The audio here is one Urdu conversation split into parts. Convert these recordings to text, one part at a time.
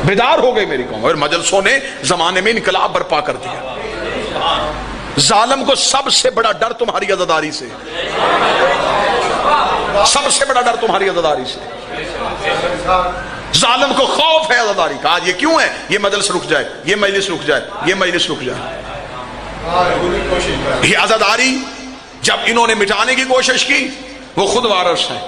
بیدار ہو گئی میری قوم. اور مجلسوں نے زمانے میں انقلاب برپا کر دیا. ظالم کو سب سے بڑا ڈر تمہاری عزاداری سے, سب سے بڑا ڈر تمہاری عزاداری سے. ظالم کو خوف ہے عزاداری کا. آج یہ کیوں ہے؟ یہ مجلس رک جائے, یہ مجلس رک جائے, یہ مجلس رک جائے. یہ عزاداری جب انہوں نے مٹانے کی کوشش کی, وہ خود وارث ہیں,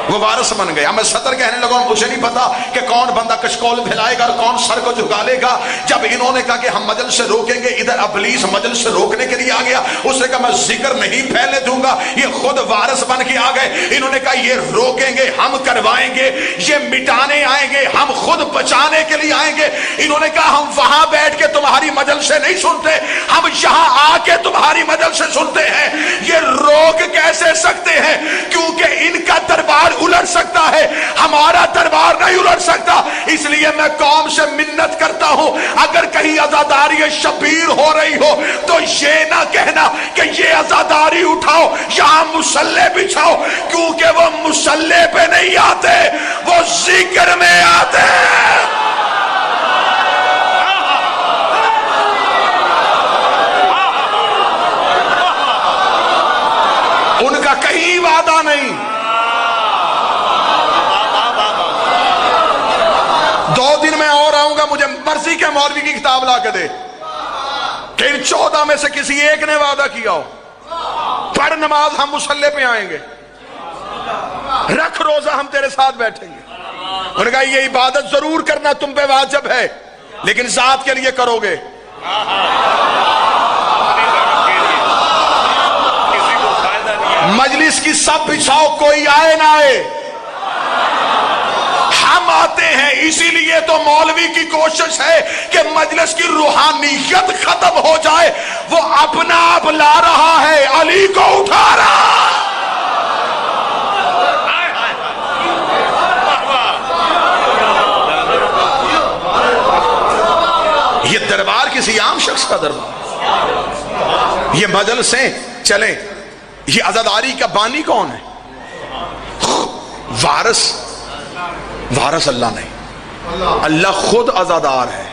وہ وارث بن گئے. میں سطر کہنے لگا, مجھے نہیں پتا کہ کون بندہ کشکول پھیلائے گا اور کون سر کو جھکا لے گا. جب انہوں نے کہا کہ ہم مجلس سے روکیں گے, ادھر ابلیس مجلس سے روکنے کے لیے آ گیا. اس نے کہا میں ذکر نہیں پھیلنے دوں گا. یہ خود وارث بن کے آ گئے. انہوں نے کہا یہ روکیں گے, ہم کروائیں گے. یہ مٹانے آئیں گے, ہم خود بچانے کے لیے آئیں گے. انہوں نے کہا ہم وہاں بیٹھ کے تمہاری مجلس سے نہیں سنتے, ہم یہاں آ کے تمہاری مجلس سے سنتے ہیں. یہ روک کیسے سکتے ہیں؟ کیونکہ ان کا دربار الٹ سکتا ہے, ہمارا دربار نہیں الٹ سکتا. اس لیے میں قوم سے منت کرتا ہوں, اگر کہیں عزاداری شبیر ہو رہی ہو تو یہ نہ کہنا کہ یہ عزاداری اٹھاؤ, یہاں مصلے بچھاؤ, کیونکہ وہ مصلے پہ نہیں آتے, وہ ذکر میں آتے ہیں. ان کا کہیں وعدہ نہیں. 2 دن میں اور آؤں گا, مجھے مرضی کے مولوی کی کتاب لا کے دے کہ ان 14 میں سے کسی ایک نے وعدہ کیا ہو, پڑھ نماز ہم مصلے پہ آئیں گے, رکھ روزہ ہم تیرے ساتھ بیٹھیں گے. انہوں نے کہا یہ عبادت ضرور کرنا تم پہ واجب ہے, لیکن ذات کے لیے کرو گے. مجلس کی سب بچھاؤ, کوئی آئے نہ آئے, ہم آتے ہیں. اسی لیے تو مولوی کی کوشش ہے کہ مجلس کی روحانیت ختم ہو جائے. وہ اپنا آپ لا رہا ہے, علی کو اٹھا رہا. یہ دربار کسی عام شخص کا دربار. یہ مجلسیں چلیں. یہ عزاداری کا بانی کون ہے؟ وارث. وارث اللہ نہیں, اللہ خود عزادار ہے.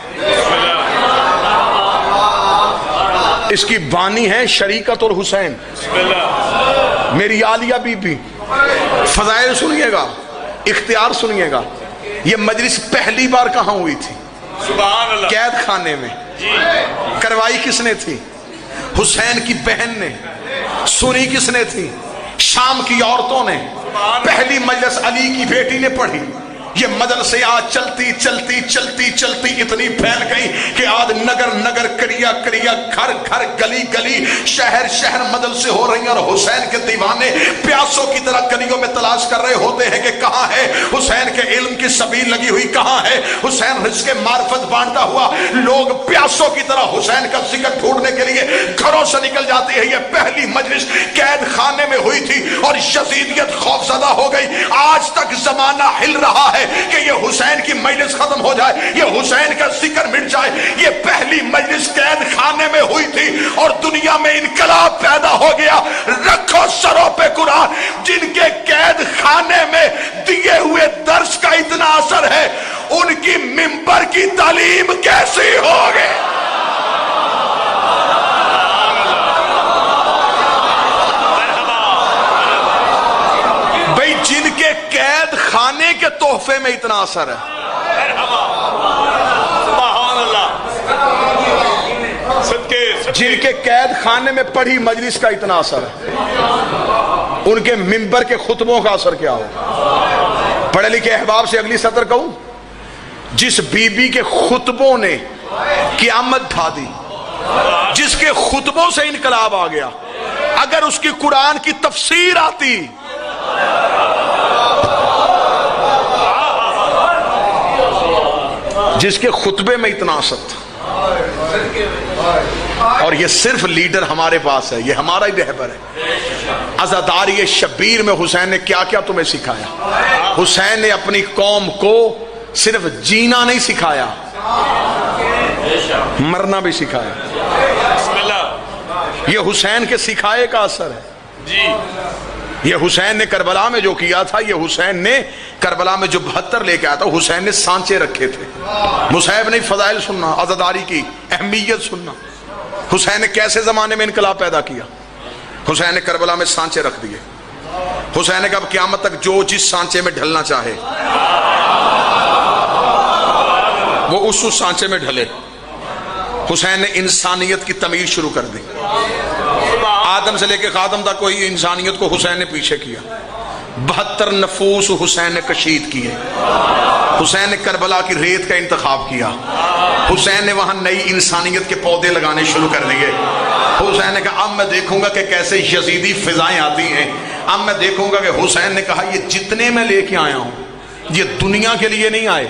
اس کی بانی ہے شریکت اور حسین. میری عالیہ بی بی. فضائل سنیے گا, اختیار سنیے گا. یہ مجلس پہلی بار کہاں ہوئی تھی؟ قید خانے میں. کروائی کس نے تھی؟ حسین کی بہن نے. سنی کس نے تھی؟ شام کی عورتوں نے. پہلی مجلس علی کی بیٹی نے پڑھی. یہ مجلسیں آج چلتی چلتی چلتی چلتی اتنی پھیل گئی کہ آج نگر نگر, کریا کریا, گھر گھر, گلی گلی, شہر شہر مجلسیں ہو رہی ہیں. اور حسین کے دیوانے پیاسوں کی طرح گلیوں میں تلاش کر رہے ہوتے ہیں کہ کہاں ہے حسین کے علم کی سبیل لگی ہوئی, کہاں ہے حسین رزق معرفت بانٹتا ہوا. لوگ پیاسوں کی طرح حسین کا ذکر ڈھونڈنے کے لیے گھروں سے نکل جاتے ہیں. یہ پہلی مجلس قید خانے میں ہوئی تھی اور یزیدیت خوفزدہ ہو گئی. آج تک زمانہ ہل رہا ہے کہ یہ حسین کی مجلس ختم ہو جائے, یہ حسین کا ذکر مٹ جائے. یہ پہلی مجلس قید خانے میں ہوئی تھی اور دنیا میں انقلاب پیدا ہو گیا. رکھو سروں پہ قرآن. جن کے قید خانے میں دیے ہوئے درس کا اتنا اثر ہے, ان کی منبر کی تعلیم کیسی ہوگی؟ بھئی جن کے قید خانے کے تحفے میں اتنا اثر ہے, جن کے قید خانے میں پڑھی مجلس کا اتنا اثر ہے, ان کے منبر کے خطبوں کا اثر کیا ہو؟ پڑھے لکھے احباب سے اگلی سطر کہوں, جس بی بی کے خطبوں نے قیامت ڈھا دی, جس کے خطبوں سے انقلاب آ گیا, اگر اس کی قرآن کی تفسیر آتی, جس کے خطبے میں اتنا اثر تھا. اور یہ صرف لیڈر ہمارے پاس ہے, یہ ہمارا ہی رہبر ہے. عزاداری شبیر میں حسین نے کیا کیا تمہیں سکھایا؟ حسین نے اپنی قوم کو صرف جینا نہیں سکھایا, مرنا بھی سکھایا. یہ حسین کے سکھائے کا اثر ہے. یہ حسین نے کربلا میں جو کیا تھا، یہ حسین نے کربلا میں جو 72 لے کے آیا تھا، حسین نے سانچے رکھے تھے. مصعب نے فضائل سننا، عزاداری کی اہمیت سننا. حسین نے کیسے زمانے میں انقلاب پیدا کیا. حسین نے کربلا میں سانچے رکھ دیے. حسین نے کہا اب قیامت تک جو جس سانچے میں ڈھلنا چاہے وہ اس سانچے میں ڈھلے. حسین نے انسانیت کی تعمیر شروع کر دی. آدم سے لے کے خاتم تک کوئی انسانیت کو حسین نے پیچھے کیا. 72 نفوس حسین نے کشید کیے. حسین نے کربلا کی ریت کا انتخاب کیا. حسین نے وہاں نئی انسانیت کے پودے لگانے شروع کر دیے. حسین نے کہا اب میں دیکھوں گا کہ کیسے یزیدی فضائیں آتی ہیں. اب میں دیکھوں گا کہ حسین نے کہا یہ جتنے میں لے کے آیا ہوں یہ دنیا کے لیے نہیں آئے،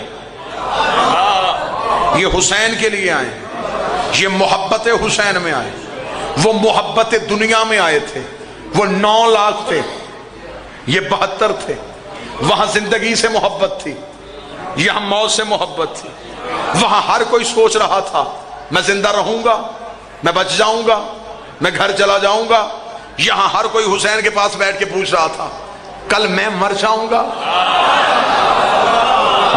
یہ حسین کے لیے آئے. یہ محبت حسین میں آئے. وہ محبت دنیا میں آئے تھے. وہ 9 لاکھ تھے، یہ 72 تھے. وہاں زندگی سے محبت تھی، یہاں موت سے محبت تھی. وہاں ہر کوئی سوچ رہا تھا میں زندہ رہوں گا، میں بچ جاؤں گا، میں گھر چلا جاؤں گا. یہاں ہر کوئی حسین کے پاس بیٹھ کے پوچھ رہا تھا کل میں مر جاؤں گا،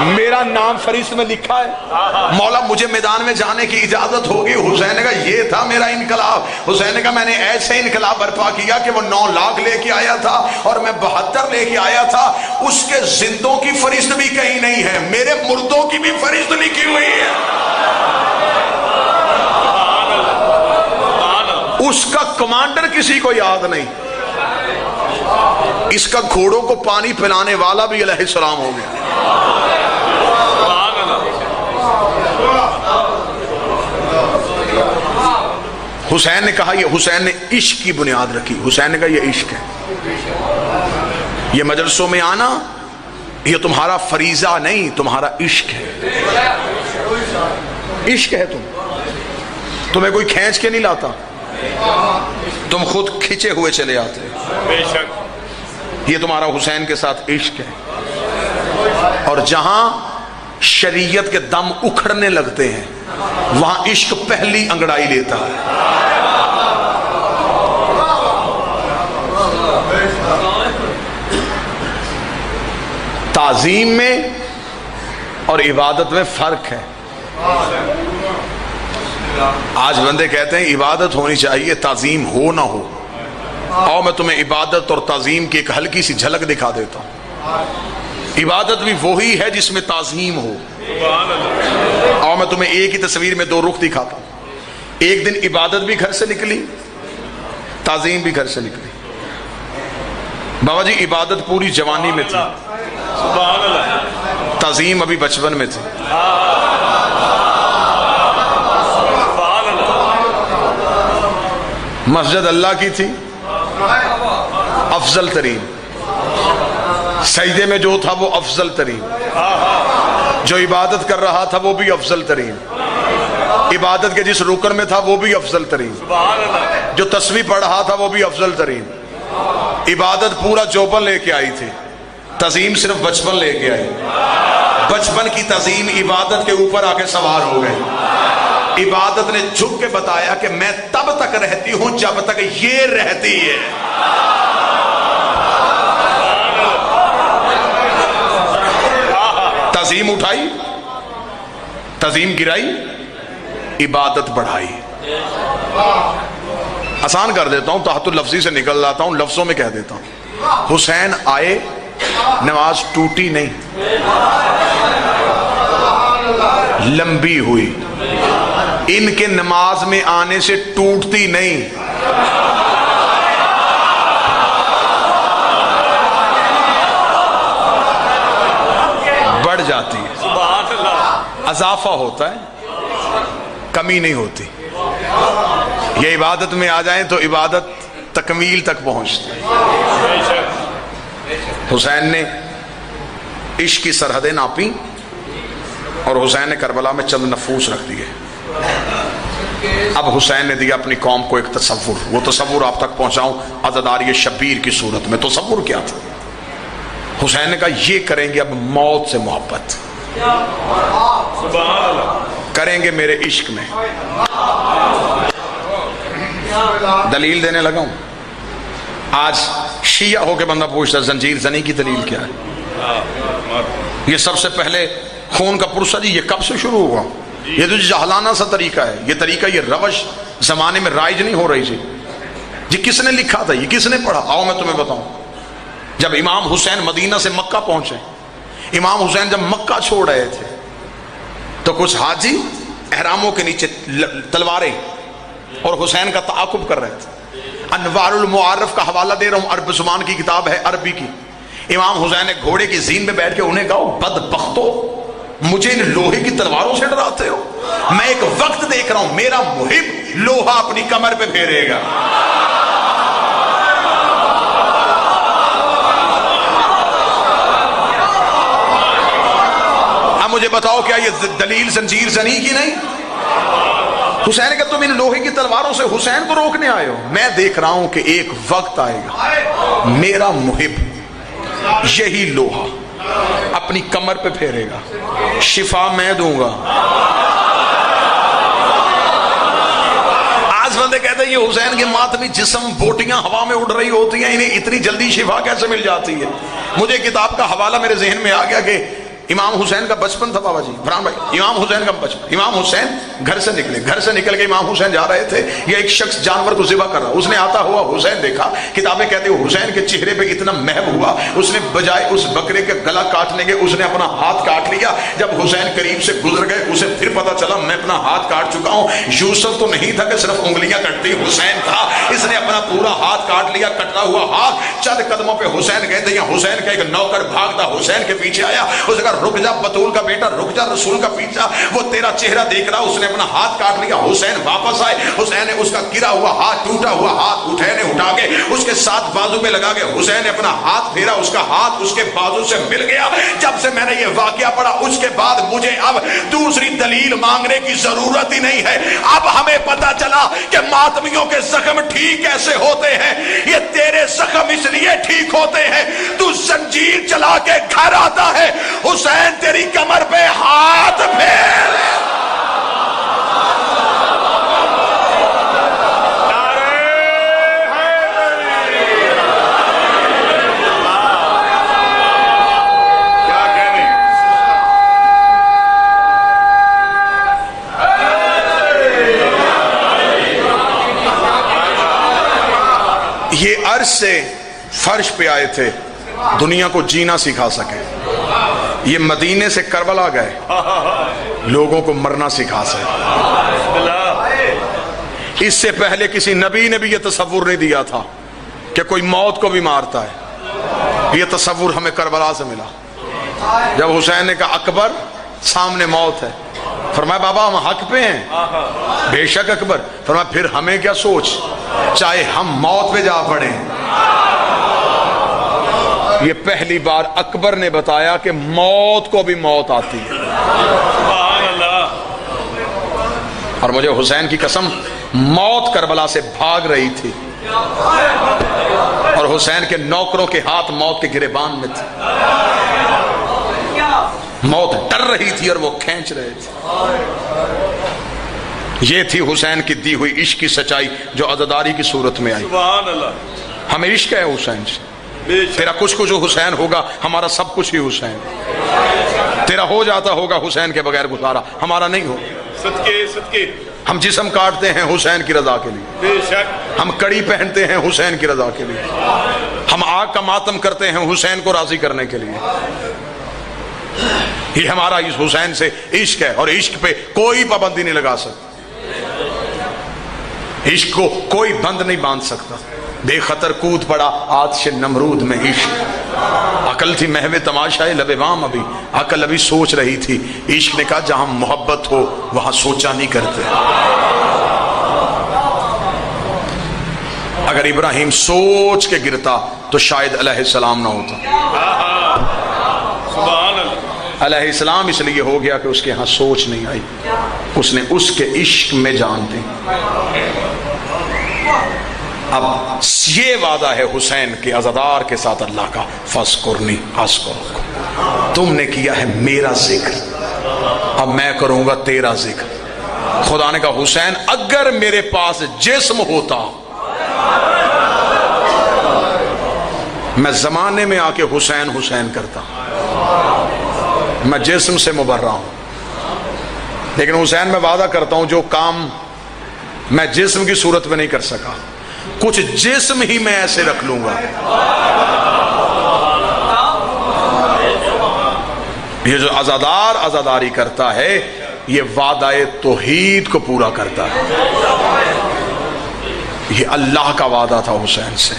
میرا نام فہرست میں لکھا ہے، مولا مجھے میدان میں جانے کی اجازت ہوگی. حسین نے کہا یہ تھا میرا انقلاب. حسین نے کہا میں نے ایسے انقلاب برپا کیا کہ وہ 9 لاکھ لے کے آیا تھا اور میں 72 لے کے آیا تھا. اس کے زندوں کی فہرست بھی کہیں نہیں ہے، میرے مردوں کی بھی فہرست لکھی ہوئی ہے. اس کا کمانڈر کسی کو یاد نہیں، اس کا گھوڑوں کو پانی پلانے والا بھی علیہ السلام ہو گیا. حسین نے کہا، یہ حسین نے عشق کی بنیاد رکھی. حسین نے کہا یہ عشق ہے، یہ مجلسوں میں آنا یہ تمہارا فریضہ نہیں، تمہارا عشق ہے. عشق ہے. تمہیں کوئی کھینچ کے نہیں لاتا، تم خود کھچے ہوئے چلے آتے. بے شک یہ تمہارا حسین کے ساتھ عشق ہے. اور جہاں شریعت کے دم اکھڑنے لگتے ہیں وہاں عشق پہلی انگڑائی لیتا ہے. تعظیم میں اور عبادت میں فرق ہے. آج بندے کہتے ہیں عبادت ہونی چاہیے تعظیم ہو نہ ہو. آؤ میں تمہیں عبادت اور تعظیم کی ایک ہلکی سی جھلک دکھا دیتا ہوں. عبادت بھی وہی ہے جس میں تعظیم ہو. آؤ میں تمہیں ایک ہی تصویر میں 2 رخ دکھاتا ہوں. ایک دن عبادت بھی گھر سے نکلی، تعظیم بھی گھر سے نکلی. بابا جی عبادت پوری جوانی میں تھی، تعظیم ابھی بچپن میں تھی. مسجد اللہ کی تھی، افضل ترین. سجدے میں جو تھا وہ افضل ترین. جو عبادت کر رہا تھا وہ بھی افضل ترین. عبادت کے جس رکن میں تھا وہ بھی افضل ترین. جو تسبیح پڑھ رہا تھا وہ بھی افضل ترین. عبادت پورا جوبن لے کے آئی تھی، تعظیم صرف بچپن لے کے آئی. بچپن کی تعظیم عبادت کے اوپر آ کے سوار ہو گئی. عبادت نے جھک کے بتایا کہ میں تب تک رہتی ہوں جب تک یہ رہتی ہے. تعظیم اٹھائی، تعظیم گرائی، عبادت بڑھائی. آسان کر دیتا ہوں، تحت اللفظی سے نکل جاتا ہوں، لفظوں میں کہہ دیتا ہوں. حسین آئے، نماز ٹوٹی نہیں، لمبی ہوئی. ان کے نماز میں آنے سے ٹوٹتی نہیں، بڑھ جاتی ہے. اضافہ ہوتا ہے، کمی نہیں ہوتی. یہ عبادت میں آ جائیں تو عبادت تکمیل تک پہنچتی ہے. حسین نے عشق کی سرحدیں ناپی اور حسین نے کربلا میں چند نفوس رکھ دیے. اب حسین نے دیا اپنی قوم کو ایک تصور. وہ تصور آپ تک پہنچاؤں عزاداری شبیر کی صورت میں. تصور کیا تھا؟ حسین نے کہا یہ کریں گے اب موت سے محبت، کریں گے میرے عشق میں. دلیل دینے لگا ہوں. آج شیعہ ہو کے بندہ پوچھتا زنجیر زنی کی دلیل کیا ہے؟ یہ سب سے پہلے خون کا پرسہ جی یہ کب سے شروع ہوا؟ یہ تو جہلانہ سا طریقہ ہے، یہ طریقہ یہ روش زمانے میں رائج نہیں ہو رہی تھی جی۔ کس نے لکھا تھا یہ؟ کس نے پڑھا؟ آؤ میں تمہیں بتاؤں۔ جب امام حسین مدینہ سے مکہ پہنچے، امام حسین جب مکہ چھوڑ رہے تھے تو کچھ حاجی احراموں کے نیچے تلواریں اور حسین کا تعاقب کر رہے تھے۔ انوار المعارف کا حوالہ دے رہا ہوں، عرب زبان کی کتاب ہے، عربی کی۔ امام حسین نے گھوڑے کی زین میں بیٹھ کے انہیں کہا بدبختو، مجھے ان لوہے کی تلواروں سے ڈراتے ہو؟ میں ایک وقت دیکھ رہا ہوں میرا محب لوہا اپنی کمر پہ پھیرے گا۔ اب مجھے بتاؤ کیا یہ دلیل زنجیر زنی کی نہیں؟ حسین کہ تم ان لوہے کی تلواروں سے حسین کو روکنے آئے ہو؟ میں دیکھ رہا ہوں کہ ایک وقت آئے گا میرا محب یہی لوہا اپنی کمر پہ پھیرے گا، شفا میں دوں گا۔ آج بندے کہتے ہیں یہ حسین کے ماتمی جسم بوٹیاں ہوا میں اڑ رہی ہوتی ہیں، انہیں اتنی جلدی شفا کیسے مل جاتی ہے؟ مجھے کتاب کا حوالہ میرے ذہن میں آ گیا کہ امام حسین کا بچپن تھا بابا جی فرحان بھائی، امام حسین کا بچپن، امام حسین گھر سے نکل کے امام حسین جا رہے تھے، یہ ایک شخص جانور کو ذبح کر رہا، اس نے آتا ہوا حسین دیکھا، کتابیں کہتے ہیں حسین کے چہرے پہ اتنا محب ہوا، اس نے بجائے اس بکرے کے گلا کاٹنے کے اس نے اپنا ہاتھ کاٹ لیا۔ جب حسین قریب سے گزر گئے اسے پھر پتا چلا میں اپنا ہاتھ کاٹ چکا ہوں۔ یوسف تو نہیں تھا کہ صرف انگلیاں کٹتی، حسین تھا، اس نے اپنا پورا ہاتھ کاٹ لیا، کٹا ہوا ہاتھ۔ چند قدموں پہ حسین گئے تھے، حسین کا ایک نوکر بھاگتا حسین کے پیچھے آیا، اس نے کہا رک جا بطول کا بیٹا، رک جا، رسول کا پیچھا، وہ تیرا چہرہ دیکھ رہا۔ اس نے اپنا ہاتھ کاٹ لیا، حسین واپس آئے، حسین نے اس کا گرا ہوا ہاتھ، ٹوٹا ہوا ہاتھ اٹھا کے اس کے ساتھ بازو میں لگا کے حسین نے اپنا ہاتھ پھیرا، اس کا ہاتھ اس کے بازو سے مل گیا۔ جب سے میں نے یہ واقعہ پڑھا اس کے بعد مجھے اب دوسری دلیل مانگنے کی ضرورت ہی نہیں ہے۔ اب ہمیں پتا چلا کہ ماتمیوں کے زخم ٹھیک کیسے ہوتے ہیں۔ یہ تیرے زخم اس لیے ٹھیک ہوتے ہیں تو زنجیر چلا کے گھر آتا ہے، حسین تیری کمر پہ ہاتھ پھیر۔ یہ عرش سے فرش پہ آئے تھے دنیا کو جینا سکھا سکے، یہ مدینے سے کربلا گئے لوگوں کو مرنا سکھا سکے۔ اس سے پہلے کسی نبی نے بھی یہ تصور نہیں دیا تھا کہ کوئی موت کو بھی مارتا ہے۔ یہ تصور ہمیں کربلا سے ملا جب حسین نے کہا اکبر سامنے موت ہے، فرمایا بابا ہم حق پہ ہیں، بے شک اکبر، فرمایا پھر ہمیں کیا سوچ، چاہے ہم موت پہ جا پڑیں۔ یہ پہلی بار اکبر نے بتایا کہ موت کو بھی موت آتی ہے۔ اور مجھے حسین کی قسم، موت کربلا سے بھاگ رہی تھی اور حسین کے نوکروں کے ہاتھ موت کے گریبان میں تھے، موت ڈر رہی تھی اور وہ کھینچ رہے تھے۔ یہ تھی حسین کی دی ہوئی عشق کی سچائی جو عزاداری کی صورت میں آئی۔ ہمیں عشق ہے حسین سے، تیرا کچھ جو حسین ہوگا ہمارا سب کچھ ہی حسین، تیرا ہو جاتا ہوگا حسین کے بغیر گزارا، ہمارا نہیں ہوگا۔ صدقے ہم جسم کاٹتے ہیں حسین کی رضا کے لیے، ہم کڑی پہنتے ہیں حسین کی رضا کے لیے، ہم آگ کا ماتم کرتے ہیں حسین کو راضی کرنے کے لیے۔ یہ ہمارا اس حسین سے عشق ہے اور عشق پہ کوئی پابندی نہیں لگا سکتا، عشق کو کوئی بند نہیں باندھ سکتا۔ بے خطر کود پڑا آتش نمرود میں عشق، عقل تھی محو تماشائے لب بام، ابھی عقل ابھی سوچ رہی تھی، عشق نے کہا جہاں محبت ہو وہاں سوچا نہیں کرتے۔ اگر ابراہیم سوچ کے گرتا تو شاید علیہ السلام نہ ہوتا۔ علیہ السلام اس لیے ہو گیا کہ اس کے ہاں سوچ نہیں آئی، اس نے اس کے عشق میں جان دی۔ اب یہ وعدہ ہے حسین کے عزادار کے ساتھ اللہ کا، فَاذْكُرْنِي أَذْكُرْكَ، تم نے کیا ہے میرا ذکر، اب میں کروں گا تیرا ذکر۔ خدا نے کہا حسین اگر میرے پاس جسم ہوتا میں زمانے میں آ کے حسین حسین کرتا ہوں، میں جسم سے مبرہ ہوں، لیکن حسین میں وعدہ کرتا ہوں جو کام میں جسم کی صورت میں نہیں کر سکا، کچھ جسم ہی میں ایسے رکھ لوں گا۔ یہ جو عزادار عزاداری کرتا ہے یہ وعدہ توحید کو پورا کرتا ہے، یہ اللہ کا وعدہ تھا حسین سے۔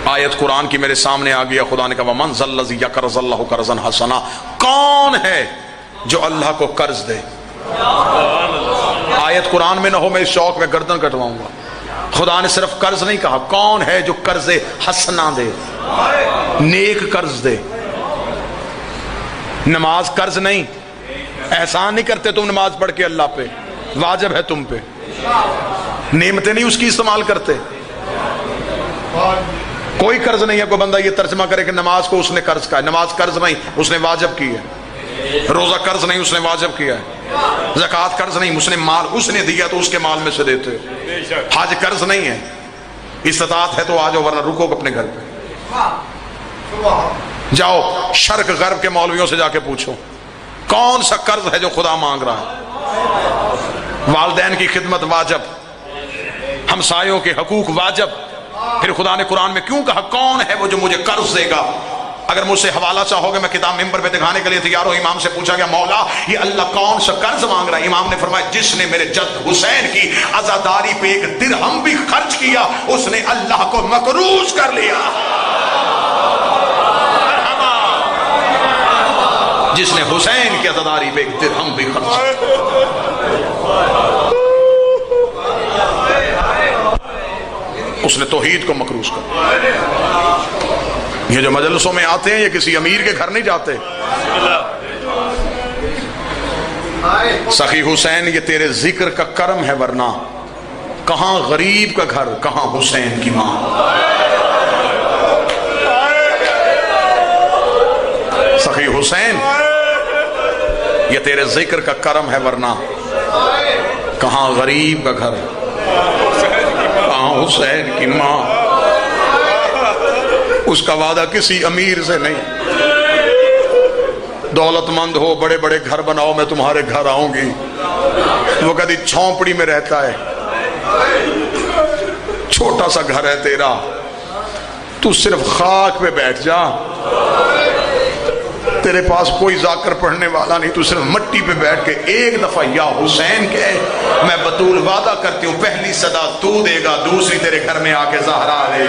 آیت قرآن کی میرے سامنے آ گیا، خدا نے کہا وَمَنْ ذَا الَّذِي يَقْرِضُ اللَّهَ قَرْضًا حَسَنًا، کون ہے جو اللہ کو قرض دے؟ آیت قرآن میں نہ ہو میں اس شوق میں گردن کٹواؤں گا۔ خدا نے صرف قرض نہیں کہا، کون ہے جو قرض حسنہ دے، نیک قرض دے۔ نماز قرض نہیں، احسان نہیں کرتے تم نماز پڑھ کے اللہ پہ، واجب ہے تم پہ، نعمتیں نہیں اس کی استعمال کرتے۔ کوئی قرض نہیں ہے، کوئی بندہ یہ ترجمہ کرے کہ نماز کو اس نے قرض کہا ہے، نماز قرض نہیں، اس نے واجب کی ہے۔ روزہ قرض نہیں، اس نے واجب کیا ہے۔ زکوٰۃ قرض نہیں، اس نے مال اس نے دیا تو اس کے مال میں سے دیتے۔ حج قرض نہیں ہے، استطاعت ہے تو آ جاؤ ورنہ رکو اپنے گھر پہ۔ جاؤ شرق غرب کے مولویوں سے جا کے پوچھو کون سا قرض ہے جو خدا مانگ رہا ہے۔ والدین کی خدمت واجب، ہمسایوں کے حقوق واجب، پھر خدا نے قرآن میں کیوں کہا کون ہے وہ جو مجھے قرض دے گا؟ اگر مجھ سے حوالہ چاہو گے میں کتاب ممبر پہ دکھانے کے لیے تیار ہوں۔ امام سے پوچھا گیا مولا یہ اللہ کون سا قرض مانگ رہا ہے؟ امام نے فرمایا جس نے میرے جد حسین کی عزاداری پہ ایک درہم بھی خرچ کیا اس نے اللہ کو مقروض کر لیا۔ جس نے حسین کی عزاداری پہ ایک درہم بھی خرچ کیا، اس نے توحید کو مقروض کر۔ یہ جو مجلسوں میں آتے ہیں یہ کسی امیر کے گھر نہیں جاتے۔ سخی حسین یہ تیرے ذکر کا کرم ہے، ورنہ کہاں غریب کا گھر کہاں حسین کی ماں۔ سخی حسین یہ تیرے ذکر کا کرم ہے، ورنہ کہاں غریب کا گھر کہاں حسین کی ماں۔ اس کا وعدہ کسی امیر سے نہیں، دولت مند ہو بڑے بڑے گھر بناؤ میں تمہارے گھر آؤں گی، وہ کدی چھونپڑی میں رہتا ہے، چھوٹا سا گھر ہے تیرا، تو صرف خاک پہ بیٹھ جا، تیرے پاس کوئی ذاکر پڑھنے والا نہیں، تو صرف مٹی پہ بیٹھ کے ایک دفعہ یا حسین کہے، میں بطول وعدہ کرتی ہوں پہلی صدا تو دے گا، دوسری تیرے گھر میں آ کے زہرا دے۔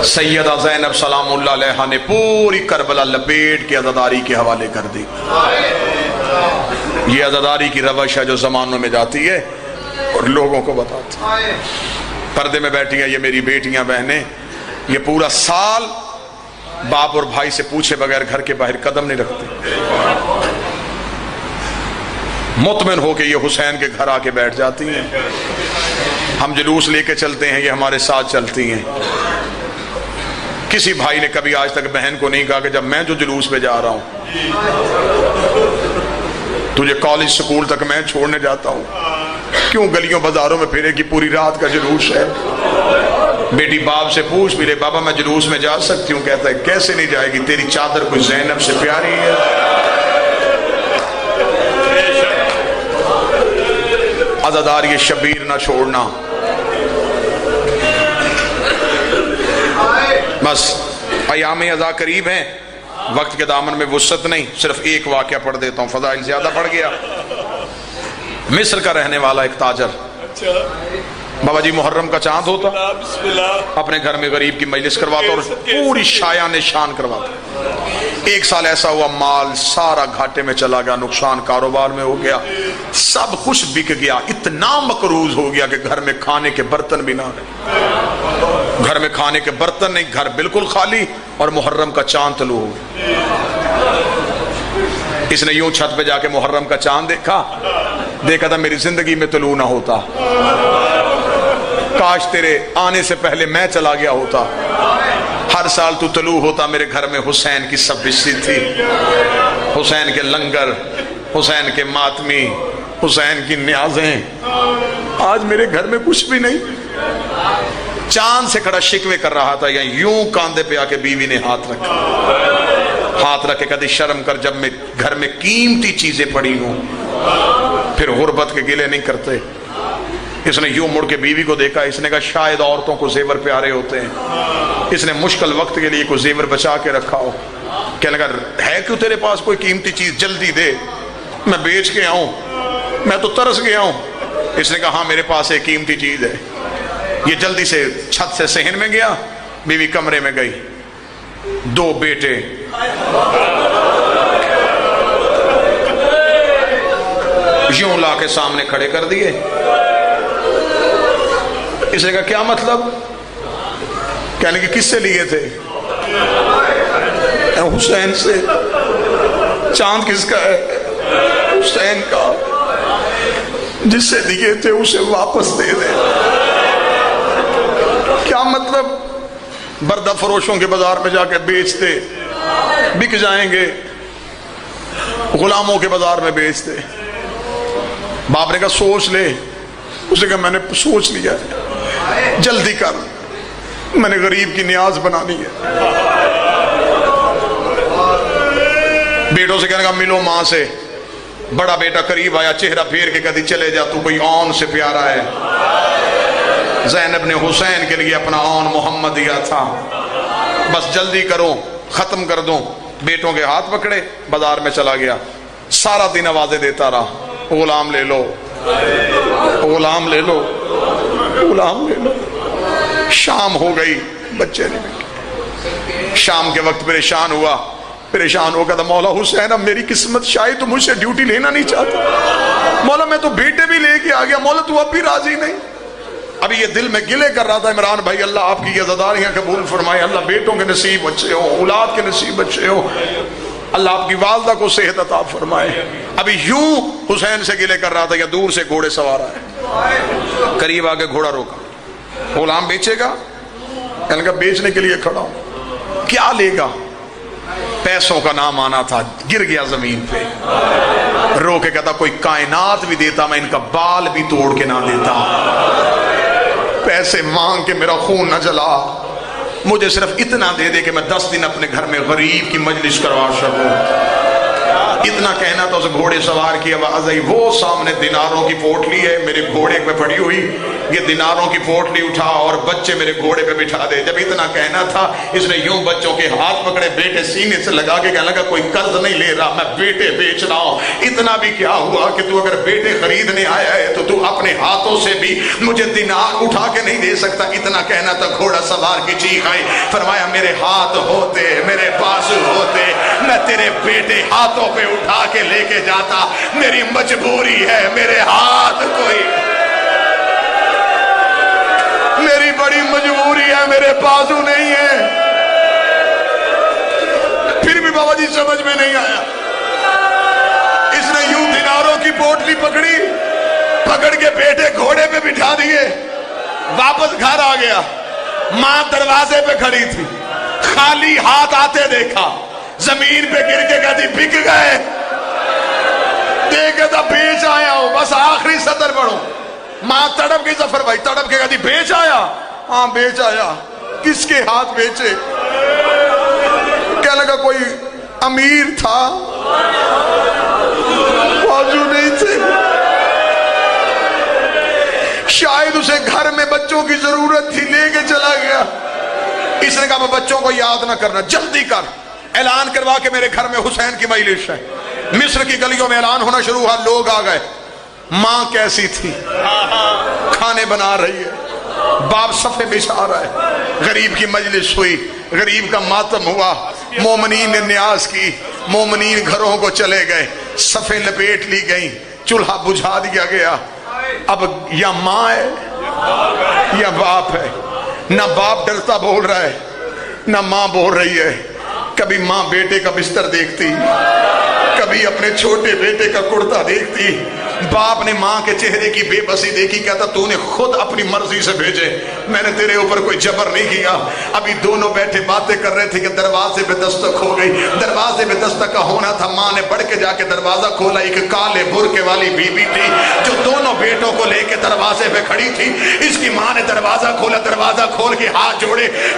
سیدہ زینب سلام اللہ علیہا نے پوری کربلا لپیٹ کے عزاداری کے حوالے کر دی۔ یہ عزاداری کی روش ہے جو زمانوں میں جاتی ہے اور لوگوں کو بتاتی ہے۔ پردے میں بیٹھی ہیں یہ میری بیٹیاں بہنیں، یہ پورا سال باپ اور بھائی سے پوچھے بغیر گھر کے باہر قدم نہیں رکھتے، مطمئن ہو کہ یہ حسین کے گھر آ کے بیٹھ جاتی ہیں۔ ہم جلوس لے کے چلتے ہیں یہ ہمارے ساتھ چلتی ہیں۔ کسی بھائی نے کبھی آج تک بہن کو نہیں کہا کہ جب میں جو جلوس پہ جا رہا ہوں تجھے کالج سکول تک میں چھوڑنے جاتا ہوں، کیوں گلیوں بازاروں میں پھرے کی پوری رات کا جلوس ہے۔ بیٹی باپ سے پوچھ بھی لے بابا میں جلوس میں جا سکتی ہوں؟ کہتا ہے کیسے نہیں جائے گی، تیری چادر کوئی زینب سے پیاری ہے۔ عزادار یہ شبیر نہ چھوڑنا۔ بس ایام ازا قریب ہیں، وقت کے دامن میں وسعت نہیں، صرف ایک واقعہ پڑھ دیتا ہوں، فضائل زیادہ پڑھ گیا۔ مصر کا رہنے والا ایک تاجر، بابا جی محرم کا چاند ہوتا اپنے گھر میں غریب کی مجلس کرواتا اور پوری شایان نشان کرواتا۔ ایک سال ایسا ہوا مال سارا گھاٹے میں چلا گیا، نقصان کاروبار میں ہو گیا، سب کچھ بک گیا، اتنا مقروض ہو گیا کہ گھر میں کھانے کے برتن بھی نہ رہے، گھر میں کھانے کے برتن نہیں، گھر بالکل خالی، اور محرم کا چاند طلوع ہو گیا۔ اس نے یوں چھت پہ جا کے محرم کا چاند دیکھا تھا میری زندگی میں طلوع نہ ہوتا، کاش تیرے آنے سے پہلے میں چلا گیا ہوتا، ہر سال تو طلوع ہوتا، میرے گھر میں حسین کی سب بچتی تھی، حسین کے لنگر، حسین کے ماتمی، حسین کی نیازیں، آج میرے گھر میں کچھ بھی نہیں. چاند سے کھڑا شکوے کر رہا تھا، یا یوں کاندھے پہ آ کے بیوی نے ہاتھ رکھ کے کہتی شرم کر، جب میں گھر میں قیمتی چیزیں پڑی ہوں پھر غربت کے گلے نہیں کرتے. اس نے یوں مڑ کے بیوی کو دیکھا، اس نے کہا شاید عورتوں کو زیور پیارے ہوتے ہیں، اس نے مشکل وقت کے لیے کوئی زیور بچا کے رکھا ہو. کہنے لگا ہے کیوں تیرے پاس کوئی قیمتی چیز، جلدی دے میں بیچ کے آؤں، میں تو ترس گیا ہوں. اس نے کہا ہاں میرے پاس ایک قیمتی چیز ہے. یہ جلدی سے چھت سے صحن میں گیا، بیوی کمرے میں گئی، 2 بیٹے یوں لا کے سامنے کھڑے کر دیے. اس نے کہا کیا مطلب؟ کہنے کہ کس سے لیے تھے؟ حسین سے. چاند کس کا ہے؟ حسین کا. جس سے دیے تھے اسے واپس دے دے. کیا مطلب؟ بردہ فروشوں کے بازار میں جا کے بیچتے، بک جائیں گے، غلاموں کے بازار میں بیچتے. باپ نے کہا سوچ لے. اسے کہا میں نے سوچ لیا ہے، جلدی کر، میں نے غریب کی نیاز بنانی ہے. بیٹوں سے کہنے کا ملو ماں سے. بڑا بیٹا قریب آیا، چہرہ پھیر کے کہتی چلے جا، تو کوئی اون سے پیارا ہے. زینب نے حسین کے لیے اپنا اون محمد دیا تھا، بس جلدی کرو ختم کر دوں. بیٹوں کے ہاتھ پکڑے بازار میں چلا گیا. سارا دن آوازیں دیتا رہا، غلام لے لو، غلام لے لو، غلام لے لو. شام ہو گئی، بچے نہیں ملے. شام کے وقت پریشان ہوا کہتا مولا حسین اب میری قسمت، شاید تو مجھ سے ڈیوٹی لینا نہیں چاہتا. مولا میں تو بیٹے بھی لے کے آ گیا، مولا تو اب بھی راضی نہیں. ابھی یہ دل میں گلے کر رہا تھا. عمران بھائی اللہ آپ کی عزاداریاں قبول فرمائے، اللہ بیٹوں کے نصیب اچھے ہو، اولاد کے نصیب اچھے ہو، اللہ آپ کی والدہ کو صحت عطا فرمائے. ابھی یوں حسین سے گلے کر رہا تھا کہ دور سے گھوڑے سوار آئے، قریب آ کے گھوڑا روکا. غلام بیچے گا؟ کہنے لگا بیچنے کے لیے کھڑا ہوں. کیا لے گا؟ پیسوں کا نام آنا تھا. گر گیا زمین پہ، رو کے کہتا کوئی کائنات بھی دیتا میں ان کا بال بھی توڑ کے نہ دیتا. پیسے مانگ کے میرا خون نہ جلا، مجھے صرف اتنا دے دے کہ میں 10 دن اپنے گھر میں غریب کی مجلس کروا سکوں. اتنا کہنا تو اس گھوڑے سوار کی آواز آئی. وہ سامنے دیناروں کی پوٹلی ہے میرے گھوڑے پہ پڑی ہوئی، یہ دیناروں کی پوٹلی اٹھا اور بچے میرے گھوڑے پہ بٹھا دے. جب اتنا کہنا تھا اس نے یوں بچوں کے ہاتھ پکڑے، بیٹے سینے سے لگا کے کہنے لگا کوئی قرض نہیں لے رہا، میں بیٹے بیچ رہا ہوں. اتنا بھی کیا ہوا کہ تو اگر بیٹے خریدنے آیا ہے تو تو اپنے ہاتھوں سے بھی مجھے دینار اٹھا کے نہیں دے سکتا. اتنا کہنا تھا گھوڑا سوار کی چیخ آئی. فرمایا میرے ہاتھ ہوتے، میرے بازو ہوتے، میں تیرے بیٹے ہاتھوں پہ اٹھا کے لے کے جاتا. میری مجبوری ہے، میرے ہاتھ کوئی، میری بڑی مجبوری ہے، میرے بازو نہیں ہے. پھر بھی بابا جی سمجھ میں نہیں آیا. اس نے یوں دیناروں کی پوٹلی پکڑ کے بیٹے گھوڑے پہ بٹھا دیے. واپس گھر آ گیا. ماں دروازے پہ کھڑی تھی، خالی ہاتھ آتے دیکھا، زمین پہ گر کے کہتی بک گئے. دیکھتا بیچ آیا ہوں، بس آخری سطر پڑھو. ماں تڑپ گئی، ظفر بھائی تڑپ کے کہتی بیچ آیا؟ ہاں بیچ آیا. کس کے ہاتھ بیچے؟ کہنے لگا کوئی امیر تھا، بازو نہیں تھے، شاید اسے گھر میں بچوں کی ضرورت تھی، لے کے چلا گیا. اس نے کہا میں بچوں کو یاد نہ کرنا، جلدی کر اعلان کروا کے میرے گھر میں حسین کی مجلس ہے. مصر کی گلیوں میں اعلان ہونا شروع ہوا، لوگ آ گئے. ماں کیسی تھی، کھانے بنا رہی ہے، باپ صفے بچھا رہا ہے. غریب کی مجلس ہوئی، غریب کا ماتم ہوا، مومنین نے نیاز کی، مومنین گھروں کو چلے گئے، صفیں لپیٹ لی گئیں، چولہا بجھا دیا گیا. اب یا ماں ہے یا باپ ہے. نہ باپ ڈرتا بول رہا ہے، نہ ماں بول رہی ہے. کبھی ماں بیٹے کا بستر دیکھتی، کبھی اپنے چھوٹے بیٹے کا کرتا دیکھتی، باپ نے ماں کے چہرے کی بے بسی دیکھی، کہتا تو نے خود اپنی مرضی سے بھیجے، میں نے تیرے اوپر کوئی جبر نہیں کیا۔ ابھی دونوں بیٹھے باتیں کر رہے تھے کہ دروازے پہ دستک ہو گئی۔ دروازے پہ دستک کا ہونا تھا، ماں نے بڑھ کے جا کے دروازہ کھولا۔ ایک کالے برقعے والی بی بی تھی جو دونوں بیٹوں کو لے کے دروازے پہ کھڑی تھی۔ اس کی ماں نے دروازہ کھولا، دروازہ کھول کے ہاتھ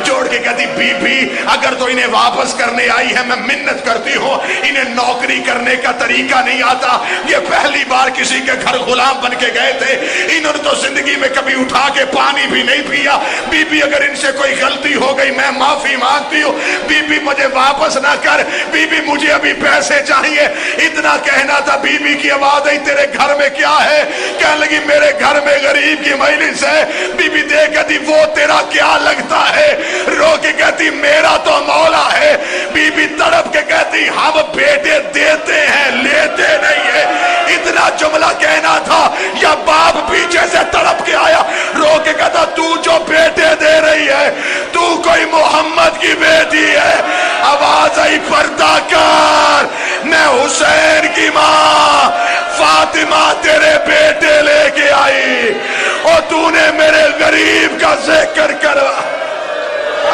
جوڑ کے کہتی بی بی اگر تو انہیں واپس کرنے آئی ہے میں منت کرتی ہوں، انہیں نوکری کرنے کا طریقہ نہیں آتا، یہ پہلی بار کسی کے گھر غلام بن کے گئے تھے، انہوں نے تو زندگی میں کبھی اٹھا کے پانی بھی نہیں پیا۔ بی بی اگر ان سے کوئی غلطی ہو گئی میں معافی مانگتی ہوں، بی بی مجھے واپس نہ کر، بی بی مجھے ابھی پیسے چاہیے۔ اتنا کہنا تھا، بی بی کی آواز آئی تیرے گھر میں کیا ہے؟ کہنے لگی میرے گھر میں غریب کی مجلس ہے۔ بی بی دیکھ کہتی وہ تیرا کیا لگتا ہے؟ رو کے کہتی میرا تو مولا ہے۔ بی بی تڑپ کے کہتی ہم بیٹے دیتے ہیں لیتے نہیں ہے۔ اتنا جملہ کہنا تھا یا باپ پیچھے سے تڑپ کے آیا، رو کے کہتا تو جو بیٹے دے رہی ہے تو کوئی محمد کی بیٹی ہے۔ آواز آئی پردہ کر، میں حسین کی ماں فاطمہ تیرے بیٹے لے کے آئی اور تو نے میرے غریب کا ذکر کروا۔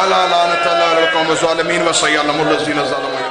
اللہ لعنت اللہ علی القوم الظالمین و سیعلم الذین ظلموا۔